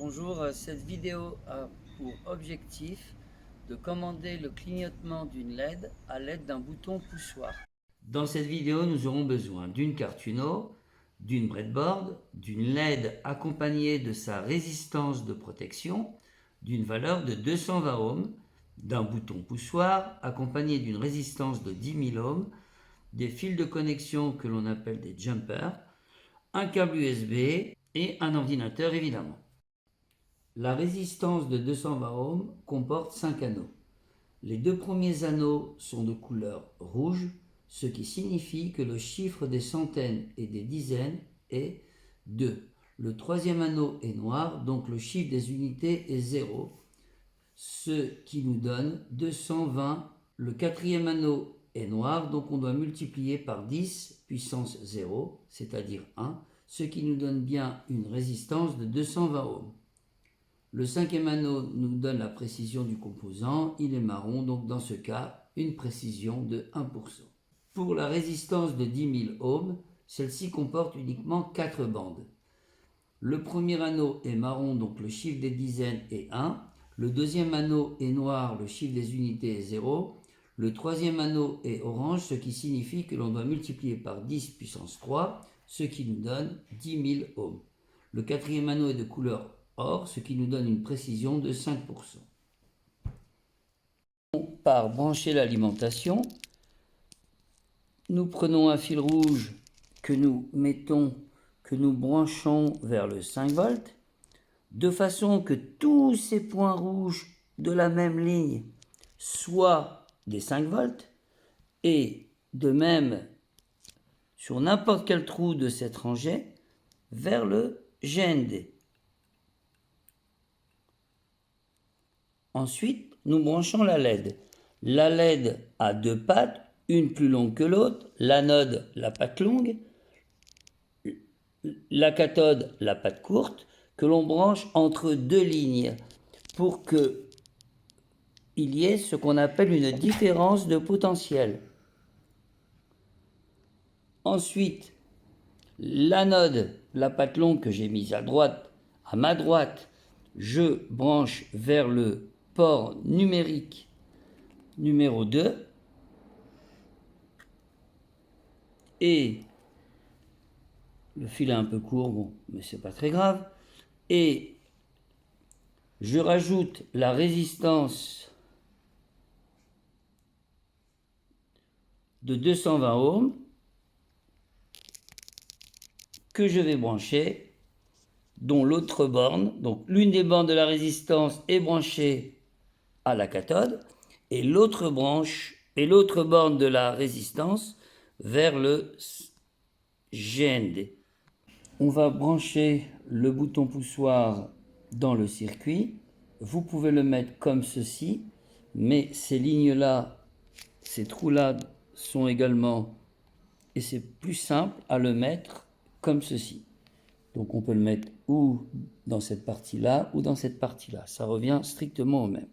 Bonjour, cette vidéo a pour objectif de commander le clignotement d'une LED à l'aide d'un bouton poussoir. Dans cette vidéo, nous aurons besoin d'une carte Uno, d'une breadboard, d'une LED accompagnée de sa résistance de protection, d'une valeur de 220 ohms, d'un bouton poussoir accompagné d'une résistance de 10 000 ohms, des fils de connexion que l'on appelle des jumpers, un câble USB et un ordinateur évidemment. La résistance de 220 ohms comporte 5 anneaux. Les deux premiers anneaux sont de couleur rouge, ce qui signifie que le chiffre des centaines et des dizaines est 2. Le troisième anneau est noir, donc le chiffre des unités est 0, ce qui nous donne 220. Le quatrième anneau est noir, donc on doit multiplier par 10 puissance 0, c'est-à-dire 1, ce qui nous donne bien une résistance de 220 ohms. Le cinquième anneau nous donne la précision du composant, il est marron, donc dans ce cas, une précision de 1%. Pour la résistance de 10 000 ohms, celle-ci comporte uniquement 4 bandes. Le premier anneau est marron, donc le chiffre des dizaines est 1. Le deuxième anneau est noir, le chiffre des unités est 0. Le troisième anneau est orange, ce qui signifie que l'on doit multiplier par 10 puissance 3, ce qui nous donne 10 000 ohms. Le quatrième anneau est de couleur or, ce qui nous donne une précision de 5%. Par brancher l'alimentation, nous prenons un fil rouge que nous branchons vers le 5 volts, de façon que tous ces points rouges de la même ligne soient des 5 volts, et de même sur n'importe quel trou de cette rangée vers le GND. Ensuite, nous branchons la LED. La LED a deux pattes, une plus longue que l'autre, l'anode, la patte longue, la cathode, la patte courte, que l'on branche entre deux lignes pour qu'il y ait ce qu'on appelle une différence de potentiel. Ensuite, l'anode, la patte longue que j'ai mise à ma droite, je branche vers le port numérique numéro 2 et le fil est un peu court, bon, mais c'est pas très grave, et je rajoute la résistance de 220 ohms que je vais brancher, dont l'autre borne, donc l'une des bornes de la résistance est branchée à la cathode et l'autre borne de la résistance vers le GND. On va brancher le bouton poussoir dans le circuit. Vous pouvez le mettre comme ceci, mais ces lignes-là, ces trous-là sont également, et c'est plus simple à le mettre comme ceci. Donc on peut le mettre ou dans cette partie-là ou dans cette partie-là. Ça revient strictement au même.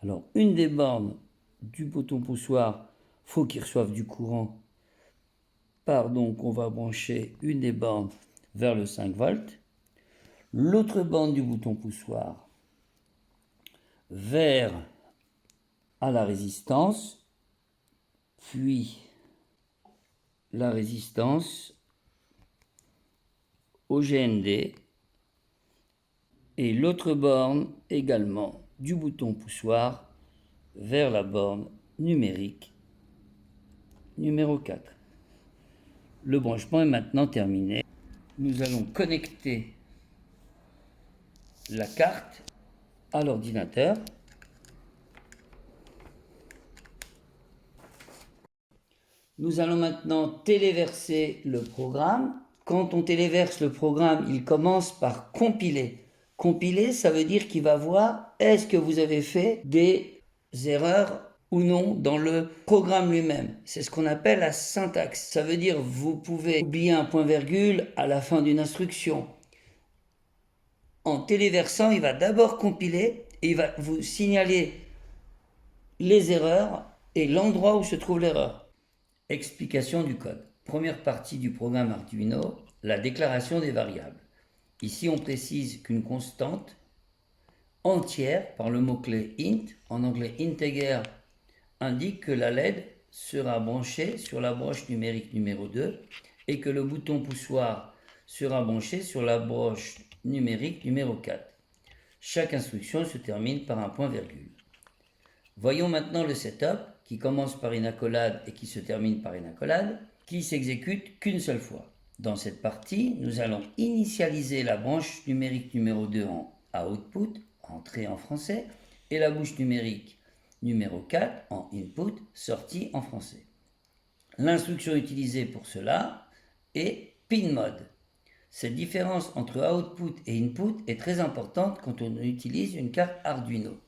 Alors une des bornes du bouton poussoir, faut qu'il reçoive du courant. Donc on va brancher une des bornes vers le 5 volts. L'autre borne du bouton poussoir vers à la résistance, puis la résistance au GND et l'autre borne également du bouton poussoir vers la borne numérique numéro 4. Le branchement est maintenant terminé. Nous allons connecter la carte à l'ordinateur. Nous allons maintenant téléverser le programme. Quand on téléverse le programme, il commence par compiler. Compiler, ça veut dire qu'il va voir est-ce que vous avez fait des erreurs ou non dans le programme lui-même. C'est ce qu'on appelle la syntaxe. Ça veut dire vous pouvez oublier un point-virgule à la fin d'une instruction. En téléversant, il va d'abord compiler et il va vous signaler les erreurs et l'endroit où se trouve l'erreur. Explication du code. Première partie du programme Arduino, la déclaration des variables. Ici, on précise qu'une constante entière, par le mot-clé int, en anglais integer, indique que la LED sera branchée sur la broche numérique numéro 2 et que le bouton poussoir sera branché sur la broche numérique numéro 4. Chaque instruction se termine par un point-virgule. Voyons maintenant le setup qui commence par une accolade et qui se termine par une accolade, qui s'exécute qu'une seule fois. Dans cette partie, nous allons initialiser la branche numérique numéro 2 en output, entrée en français, et la bouche numérique numéro 4 en input, sortie en français. L'instruction utilisée pour cela est pinMode. Cette différence entre output et input est très importante quand on utilise une carte Arduino.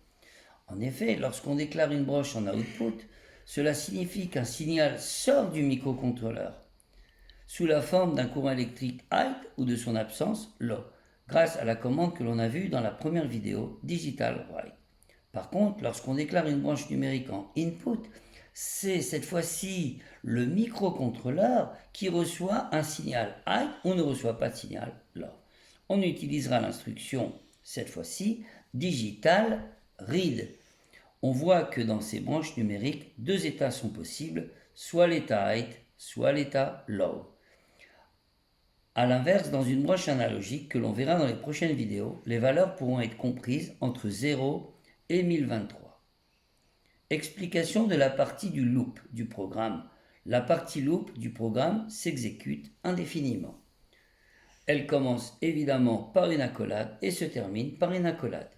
En effet, lorsqu'on déclare une broche en output, cela signifie qu'un signal sort du microcontrôleur sous la forme d'un courant électrique high ou de son absence low, grâce à la commande que l'on a vue dans la première vidéo Digital Write. Par contre, lorsqu'on déclare une branche numérique en input, c'est cette fois-ci le microcontrôleur qui reçoit un signal high ou ne reçoit pas de signal low. On utilisera l'instruction, cette fois-ci, Digital Read. On voit que dans ces branches numériques, deux états sont possibles, soit l'état high, soit l'état low. A l'inverse, dans une broche analogique que l'on verra dans les prochaines vidéos, les valeurs pourront être comprises entre 0 et 1023. Explication de la partie du loop du programme. La partie loop du programme s'exécute indéfiniment. Elle commence évidemment par une accolade et se termine par une accolade.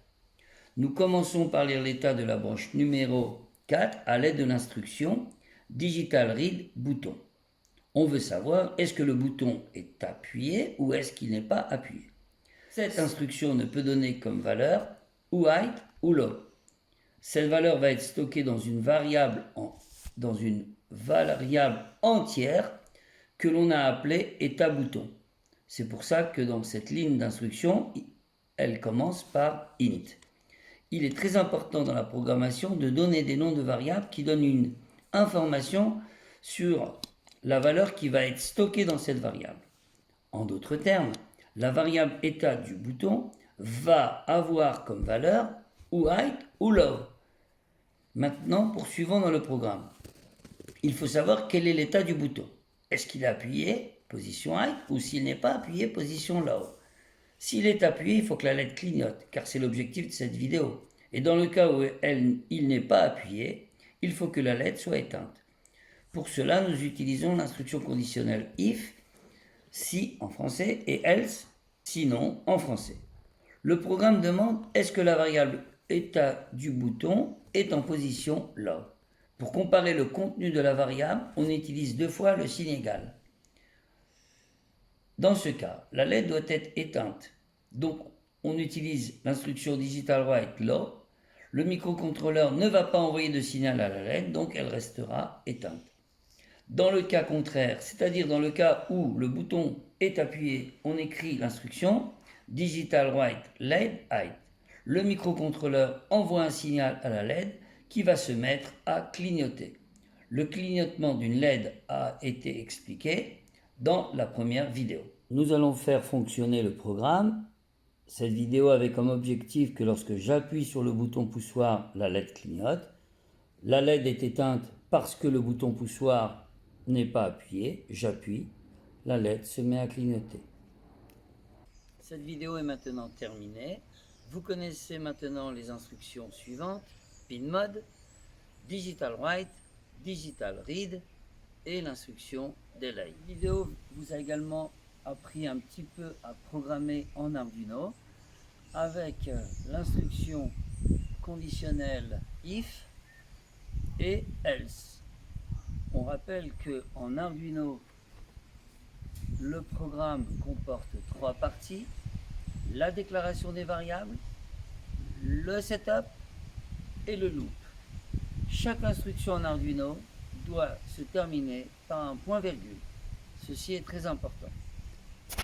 Nous commençons par lire l'état de la branche numéro 4 à l'aide de l'instruction Digital Read bouton. On veut savoir est-ce que le bouton est appuyé ou est-ce qu'il n'est pas appuyé. Cette instruction ne peut donner comme valeur ou high ou low. Cette valeur va être stockée dans une variable entière que l'on a appelée état bouton. C'est pour ça que dans cette ligne d'instruction, elle commence par int. Il est très important dans la programmation de donner des noms de variables qui donnent une information sur la valeur qui va être stockée dans cette variable. En d'autres termes, la variable état du bouton va avoir comme valeur ou high ou low. Maintenant, poursuivons dans le programme. Il faut savoir quel est l'état du bouton. Est-ce qu'il est appuyé, position high, ou s'il n'est pas appuyé, position low. S'il est appuyé, il faut que la LED clignote, car c'est l'objectif de cette vidéo. Et dans le cas où il n'est pas appuyé, il faut que la LED soit éteinte. Pour cela, nous utilisons l'instruction conditionnelle if, si en français, et else, sinon en français. Le programme demande est-ce que la variable état du bouton est en position low. Pour comparer le contenu de la variable, on utilise deux fois le signe égal. Dans ce cas, la LED doit être éteinte. Donc, on utilise l'instruction Digital Write Low. Le microcontrôleur ne va pas envoyer de signal à la LED, donc elle restera éteinte. Dans le cas contraire, c'est-à-dire dans le cas où le bouton est appuyé, on écrit l'instruction Digital Write LED High. Le microcontrôleur envoie un signal à la LED qui va se mettre à clignoter. Le clignotement d'une LED a été expliqué dans la première vidéo. Nous allons faire fonctionner le programme. Cette vidéo avait comme objectif que lorsque j'appuie sur le bouton poussoir, la LED clignote. La LED est éteinte parce que le bouton poussoir n'est pas appuyé. J'appuie, la LED se met à clignoter. Cette vidéo est maintenant terminée. Vous connaissez maintenant les instructions suivantes: pinMode, Digital Write, Digital Read et l'instruction Delay. Cette vidéo vous a également appris un petit peu à programmer en Arduino avec l'instruction conditionnelle if et else. On rappelle que en Arduino, le programme comporte trois parties: la déclaration des variables, le setup et le loop. Chaque instruction en Arduino doit se terminer par un point-virgule. Ceci est très important.